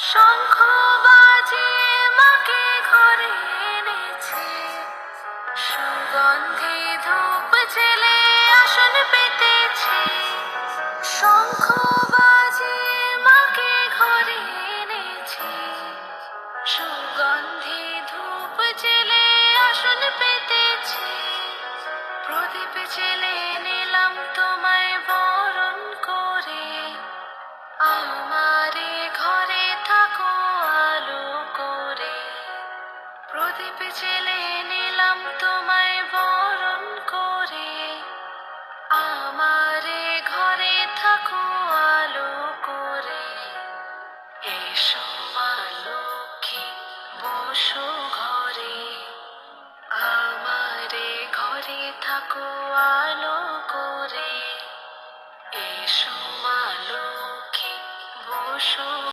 শঙ্খ বাজিয়ে মাকে ঘরে এনেছে, সুগন্ধি ধূপ জেলে আসন পেতেছে। শঙ্খ বাজিয়ে মাকে ঘরে এনেছে, সুগন্ধি ধূপ জেলে আসন পেতেছে। প্রদীপ জেলে নিলাম তোমায় বরণ করে, আমারে ঘরে থাকো আলো করে। প্রদীপ জেলে নিলাম তোমায় বরণ করে, আমারে ঘরে থাকো আলো করে। এসো মা লক্ষ্মী বসো ঘরে, আমারে ঘরে থাকো আলো করে। এসো মা লক্ষ্মী বসো